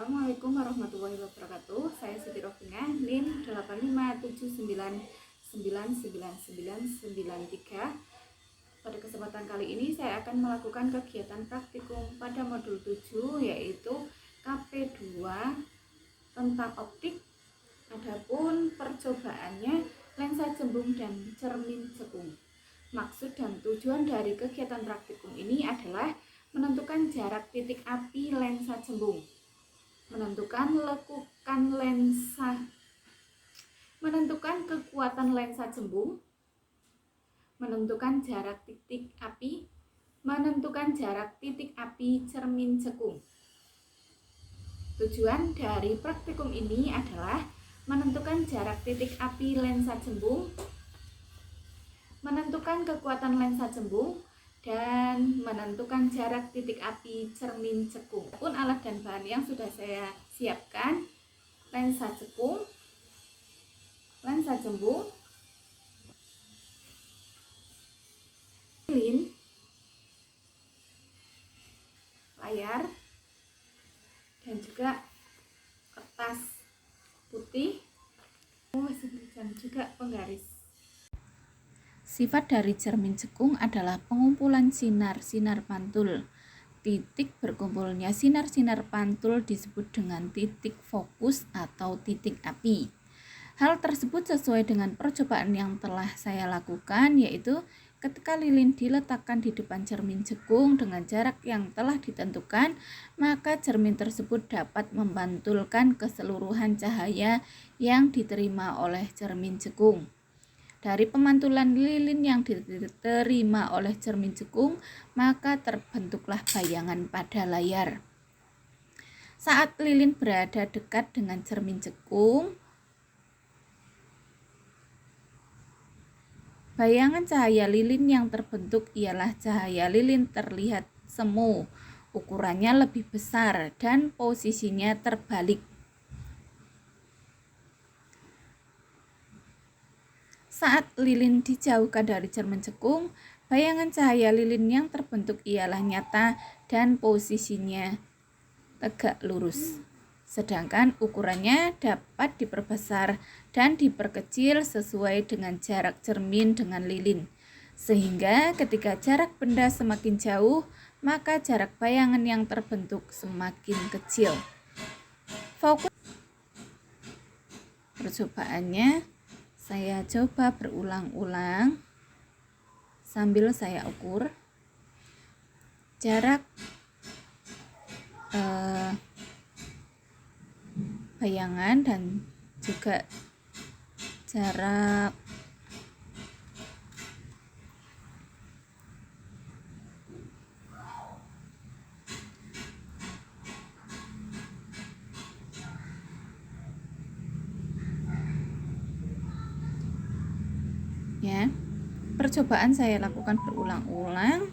Assalamualaikum warahmatullahi wabarakatuh. Saya Siti Rofina, NIM 857999993. Pada kesempatan kali ini saya akan melakukan kegiatan praktikum pada modul 7, yaitu KP2 tentang optik. Adapun percobaannya lensa cembung dan cermin cekung. Maksud dan tujuan dari kegiatan praktikum ini adalah menentukan jarak titik api lensa cembung, menentukan kekuatan lensa cembung, menentukan jarak titik api, menentukan jarak titik api cermin cekung. Tujuan dari praktikum ini adalah menentukan jarak titik api lensa cembung, menentukan kekuatan lensa cembung, dan menentukan jarak titik api cermin cekung. Pun alat dan bahan yang sudah saya siapkan: lensa cekung, lensa cembung, lilin, layar, dan juga kertas putih, dan juga penggaris. Sifat dari cermin cekung adalah pengumpulan sinar pantul. Titik berkumpulnya sinar pantul disebut dengan titik fokus atau titik api. Hal tersebut sesuai dengan percobaan yang telah saya lakukan, yaitu ketika lilin diletakkan di depan cermin cekung dengan jarak yang telah ditentukan, maka cermin tersebut dapat membantulkan keseluruhan cahaya yang diterima oleh cermin cekung. Dari pemantulan lilin yang diterima oleh cermin cekung, maka terbentuklah bayangan pada layar. Saat lilin berada dekat dengan cermin cekung, bayangan cahaya lilin yang terbentuk ialah cahaya lilin terlihat semu, ukurannya lebih besar dan posisinya terbalik. Saat lilin dijauhkan dari cermin cekung, bayangan cahaya lilin yang terbentuk ialah nyata dan posisinya tegak lurus. Sedangkan ukurannya dapat diperbesar dan diperkecil sesuai dengan jarak cermin dengan lilin. Sehingga ketika jarak benda semakin jauh, maka jarak bayangan yang terbentuk semakin kecil. Fokus percobaannya saya coba berulang-ulang sambil saya ukur jarak bayangan dan juga jarak ya. Percobaan saya lakukan berulang-ulang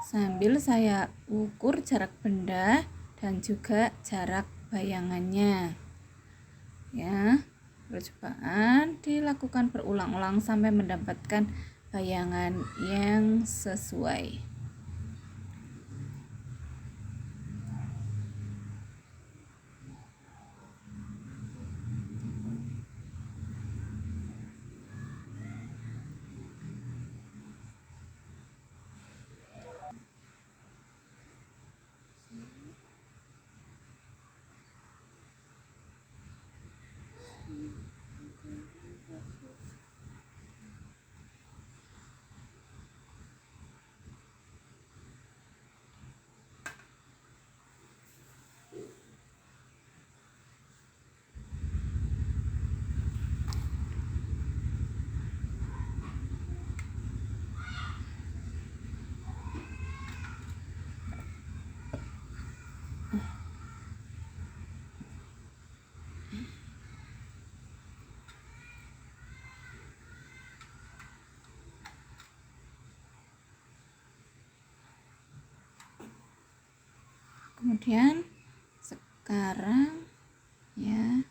sambil saya ukur jarak benda dan juga jarak bayangannya. Ya, percobaan dilakukan berulang-ulang sampai mendapatkan bayangan yang sesuai. Kemudian sekarang ya,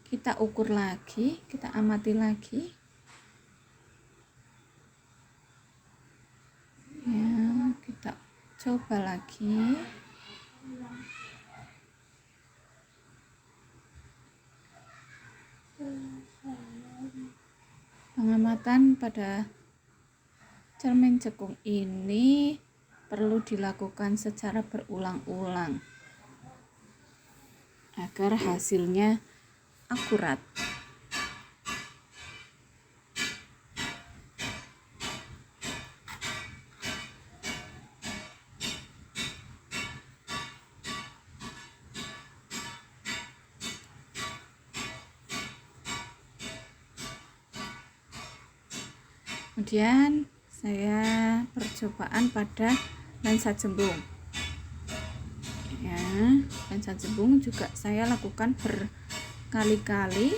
kita ukur lagi, kita amati lagi. Ya, kita Coba lagi. Pengamatan pada cermin cekung ini perlu dilakukan secara berulang-ulang agar hasilnya akurat. Kemudian saya percobaan pada lensa jembung. Ya, lensa jembung juga saya lakukan berkali-kali.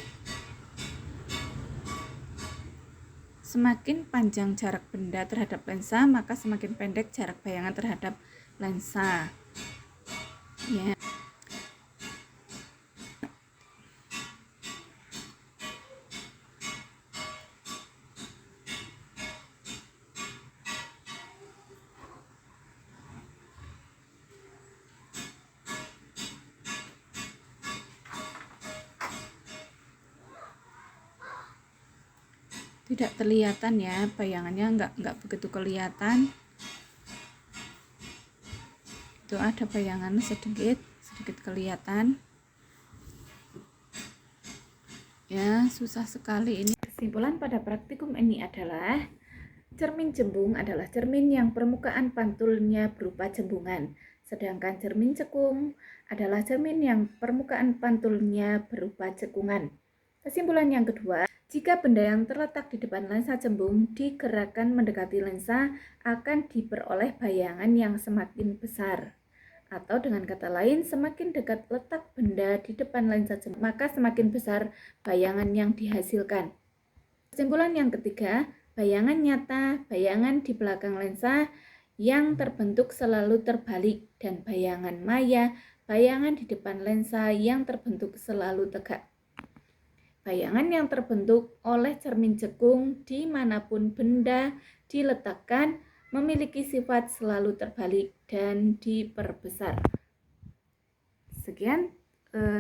Semakin panjang jarak benda terhadap lensa, maka semakin pendek jarak bayangan terhadap lensa. Ya. Tidak terlihatan ya, bayangannya nggak begitu kelihatan. Itu ada bayangan sedikit kelihatan. Ya, susah sekali ini. Kesimpulan pada praktikum ini adalah cermin jembung adalah cermin yang permukaan pantulnya berupa jembungan, sedangkan cermin cekung adalah cermin yang permukaan pantulnya berupa cekungan. Kesimpulan yang kedua, jika benda yang terletak di depan lensa jembung digerakkan mendekati lensa, akan diperoleh bayangan yang semakin besar. Atau dengan kata lain, semakin dekat letak benda di depan lensa jembung, maka semakin besar bayangan yang dihasilkan. Kesimpulan yang ketiga, bayangan nyata, bayangan di belakang lensa yang terbentuk selalu terbalik, dan bayangan maya, bayangan di depan lensa yang terbentuk selalu tegak. Bayangan yang terbentuk oleh cermin cekung dimanapun benda diletakkan memiliki sifat selalu terbalik dan diperbesar. Sekian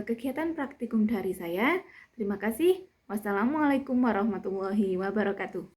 kegiatan praktikum dari saya. Terima kasih. Wassalamualaikum warahmatullahi wabarakatuh.